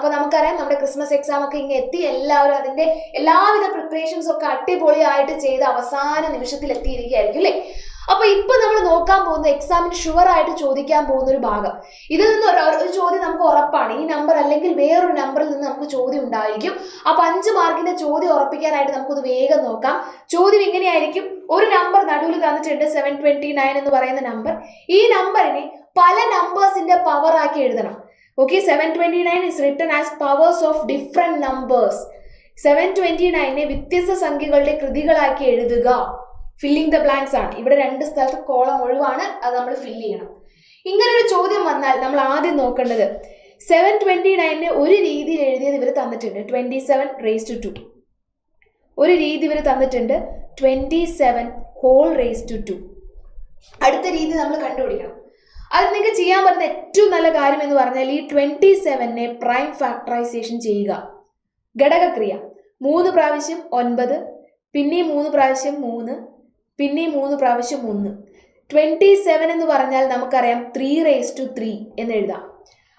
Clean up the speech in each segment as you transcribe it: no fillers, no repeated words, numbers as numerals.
അപ്പോൾ നമുക്കറിയാം നമ്മുടെ ക്രിസ്മസ് എക്സാം ഒക്കെ ഇങ്ങനെ എത്തി, എല്ലാവരും അതിന്റെ എല്ലാവിധ പ്രിപ്പറേഷൻസ് ഒക്കെ അടിപൊളിയായിട്ട് ചെയ്ത് അവസാന നിമിഷത്തിൽ എത്തിയിരിക്കുകയായിരിക്കും അല്ലേ. അപ്പൊ ഇപ്പൊ നമ്മൾ നോക്കാൻ പോകുന്ന എക്സാമിന് ഷുവർ ആയിട്ട് ചോദിക്കാൻ പോകുന്ന ഒരു ഭാഗം, ഇതിൽ നിന്ന് ഒരു ചോദ്യം നമുക്ക് ഉറപ്പാണ്. ഈ നമ്പർ അല്ലെങ്കിൽ വേറൊരു നമ്പറിൽ നിന്ന് നമുക്ക് ചോദ്യം ഉണ്ടായിരിക്കും. അപ്പൊ 5 മാർക്കിന്റെ ചോദ്യം ഉറപ്പിക്കാനായിട്ട് നമുക്കൊന്ന് വേഗം നോക്കാം. ചോദ്യം ഇങ്ങനെയായിരിക്കും. ഒരു നമ്പർ നടുവിൽ തന്നിട്ടുണ്ട് 729 എന്ന് പറയുന്ന നമ്പർ. ഈ നമ്പറിനെ പല നമ്പേഴ്സിന്റെ പവർ ആക്കി എഴുതണം. Okay, 729 is written as powers of different numbers. 729നെ വ്യത്യസ്ത സംഖ്യകളുടെ കൃതികളാക്കി എഴുതുക. ഫില്ലിംഗ് ദ ബ്ലാങ്ക്സ് ആണ്. ഇവിടെ 2 സ്ഥലത്ത് കോളം ഒഴിവാണ്, അത് നമ്മൾ ഫില്ല് ചെയ്യണം. ഇങ്ങനെ ഒരു ചോദ്യം വന്നാൽ നമ്മൾ ആദ്യം നോക്കേണ്ടത് 729നെ ഒരു രീതിയിൽ എഴുതിയത് ഇവർ തന്നിട്ടുണ്ട് 27 raised to 2. ഒരു രീതി ഇവർ തന്നിട്ടുണ്ട് 27 whole raised to 2. അടുത്ത രീതി നമ്മൾ കണ്ടുപിടിക്കണം. അത് നിങ്ങൾക്ക് ചെയ്യാൻ പറ്റുന്ന ഏറ്റവും നല്ല കാര്യം എന്ന് പറഞ്ഞാൽ ഈ 27നെ പ്രൈം ഫാക്ടറൈസേഷൻ ചെയ്യുക. ഘടകക്രിയ 3 പ്രാവശ്യം 9, പിന്നെയും 3 പ്രാവശ്യം 3, പിന്നെയും 3 പ്രാവശ്യം 1. 27 എന്ന് പറഞ്ഞാൽ നമുക്കറിയാം 3 raised to 3 എന്ന് എഴുതാം.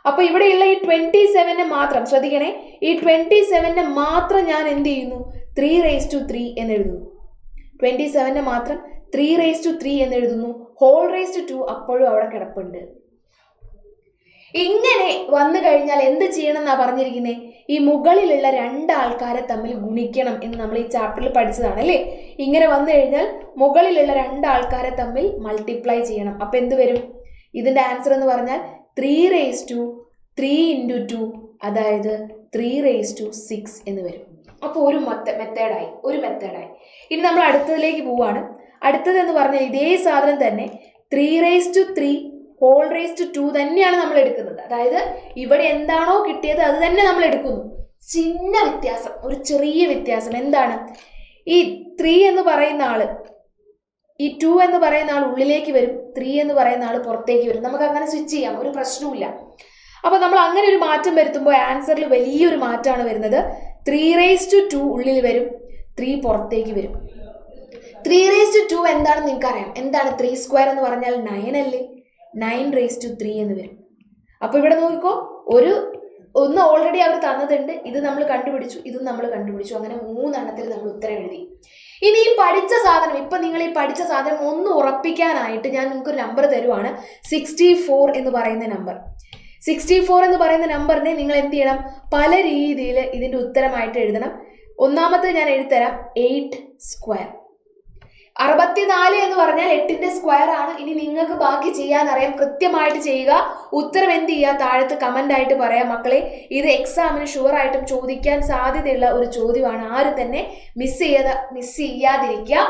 അപ്പൊ ഇവിടെയുള്ള ഈ 27നെ മാത്രം ശ്രദ്ധിക്കണേ, ഈ 27നെ മാത്രം ഞാൻ എന്ത് ചെയ്യുന്നു, 3 raised to 3 എന്ന് എഴുതുന്നു. 27നെ മാത്രം 3 raised to 3 എന്ന് എഴുതുന്നു. whole raised to 2 അപ്പോഴും അവിടെ കിടപ്പുണ്ട്. ഇങ്ങനെ വന്നു കഴിഞ്ഞാൽ എന്ത് ചെയ്യണം എന്നാ പറഞ്ഞിരിക്കുന്നത്, ഈ മുകളിലുള്ള 2 ആൾക്കാരെ തമ്മിൽ ഗുണിക്കണം എന്ന് നമ്മൾ ഈ ചാപ്റ്ററിൽ പഠിച്ചതാണ് അല്ലേ. ഇങ്ങനെ വന്നു കഴിഞ്ഞാൽ മുകളിലുള്ള 2 ആൾക്കാരെ തമ്മിൽ മൾട്ടിപ്ലൈ ചെയ്യണം. അപ്പൊ എന്ത് വരും, ഇതിന്റെ ആൻസർ എന്ന് പറഞ്ഞാൽ 3 raised to 3 into 2, അതായത് 3 raised to 6 എന്ന് വരും. അപ്പോൾ ഒരു മെത്തേഡായി. ഇനി നമ്മൾ അടുത്തതിലേക്ക് പോവാണ്. അടുത്തത് എന്ന് പറഞ്ഞാൽ ഇതേ സാധനം തന്നെ 3 raised to 3 whole raised to 2 തന്നെയാണ് നമ്മൾ എടുക്കുന്നത്. അതായത് ഇവിടെ എന്താണോ കിട്ടിയത് അത് തന്നെ നമ്മൾ എടുക്കുന്നു. ചിന്ന വ്യത്യാസം, ഒരു ചെറിയ വ്യത്യാസം. എന്താണ്, ഈ 3 എന്ന് പറയുന്ന ആള്, ഈ 2 എന്ന് പറയുന്ന ആൾ ഉള്ളിലേക്ക് വരും, 3 എന്ന് പറയുന്ന ആൾ പുറത്തേക്ക് വരും. നമുക്ക് അങ്ങനെ സ്വിച്ച് ചെയ്യാം, ഒരു പ്രശ്നവുമില്ല. അപ്പൊ നമ്മൾ അങ്ങനെ ഒരു മാറ്റം വരുത്തുമ്പോൾ ആൻസറിൽ വലിയൊരു മാറ്റമാണ് വരുന്നത്. 3 raised to 2 ഉള്ളിൽ വരും, 3 പുറത്തേക്ക് വരും. 3 raised to 2 എന്താണെന്ന് നിങ്ങൾക്കറിയാം. എന്താണ് 3 square എന്ന് പറഞ്ഞാൽ 9 അല്ലേ. 9 raised to 3 എന്ന് വരും. അപ്പൊ ഇവിടെ നോക്കിക്കോ, ഒന്ന് ഓൾറെഡി അവർ തന്നതുണ്ട്, ഇത് നമ്മൾ കണ്ടുപിടിച്ചു, ഇതും നമ്മൾ കണ്ടുപിടിച്ചു. അങ്ങനെ 3 എണ്ണത്തിൽ നമ്മൾ ഉത്തരം എഴുതി. ഇനി ഈ പഠിച്ച സാധനം, ഇപ്പൊ നിങ്ങൾ ഈ പഠിച്ച സാധനം ഒന്ന് ഉറപ്പിക്കാനായിട്ട് ഞാൻ നിങ്ങൾക്ക് ഒരു നമ്പർ തരുവാണ്, 64 എന്ന് പറയുന്ന നമ്പർ. 64 എന്ന് പറയുന്ന നമ്പറിനെ നിങ്ങൾ എന്ത് ചെയ്യണം, പല രീതിയിൽ ഇതിന്റെ ഉത്തരമായിട്ട് എഴുതണം. ഒന്നാമത്തെ ഞാൻ എഴുതരാം, 8 square. 64 എന്ന് പറഞ്ഞാൽ 8ന്റെ സ്ക്വയർ ആണ്. ഇനി നിങ്ങൾക്ക് ബാക്കി ചെയ്യാൻ അറിയാം, കൃത്യമായിട്ട് ചെയ്യുക. ഉത്തരം എന്ത് ചെയ്യുക, താഴത്ത് കമന്റ് ആയിട്ട് പറയാം. മക്കളെ, ഇത് എക്സാമിന് ഷുവർ ആയിട്ടും ചോദിക്കാൻ സാധ്യതയുള്ള ഒരു ചോദ്യമാണ്. ആരും തന്നെ മിസ് ചെയ്യാതിരിക്കുക.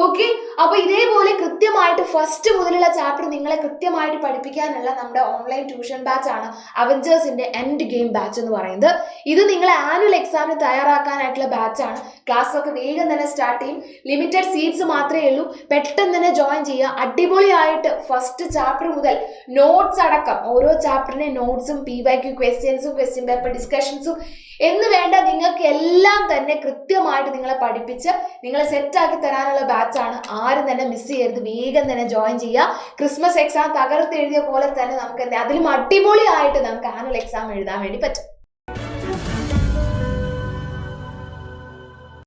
ഓക്കെ, അപ്പൊ ഇതേപോലെ കൃത്യമായിട്ട് ഫസ്റ്റ് മുതലുള്ള ചാപ്റ്റർ നിങ്ങളെ കൃത്യമായിട്ട് പഠിപ്പിക്കാനുള്ള നമ്മുടെ ഓൺലൈൻ ട്യൂഷൻ ബാച്ച് ആണ് അവഞ്ചേഴ്സിന്റെ എൻഡ് ഗെയിം ബാച്ച് എന്ന് പറയുന്നത്. ഇത് നിങ്ങളെ ആനുവൽ എക്സാമിന് തയ്യാറാക്കാനായിട്ടുള്ള ബാച്ചാണ്. ക്ലാസ് ഒക്കെ വേഗം തന്നെ സ്റ്റാർട്ട് ചെയ്യും. ലിമിറ്റഡ് സീറ്റ്സ് മാത്രമേ ഉള്ളൂ. പെട്ടെന്ന് തന്നെ ജോയിൻ ചെയ്യുക. അടിപൊളിയായിട്ട് ഫസ്റ്റ് ചാപ്റ്റർ മുതൽ നോട്ട്സ് അടക്കം ഓരോ ചാപ്റ്ററിന്റെ നോട്ട്സും PYQ ക്വസ്റ്റ്യൻസും ക്വസ്റ്റ്യൻ പേപ്പർ ഡിസ്കഷൻസും എന്ന് വേണ്ട നിങ്ങൾക്ക് എല്ലാം തന്നെ കൃത്യമായിട്ട് നിങ്ങളെ പഠിപ്പിച്ച് നിങ്ങളെ സെറ്റാക്കി തരാനുള്ള ബാച്ചാണ്. ആരും തന്നെ മിസ് ചെയ്യരുത്, വേഗം തന്നെ ജോയിൻ ചെയ്യുക. ക്രിസ്മസ് എക്സാം തകർത്തെഴുതിയ പോലെ തന്നെ നമുക്ക് അതിലും അടിപൊളിയായിട്ട് നമുക്ക് ആനുവൽ എക്സാം എഴുതാൻ വേണ്ടി പറ്റും.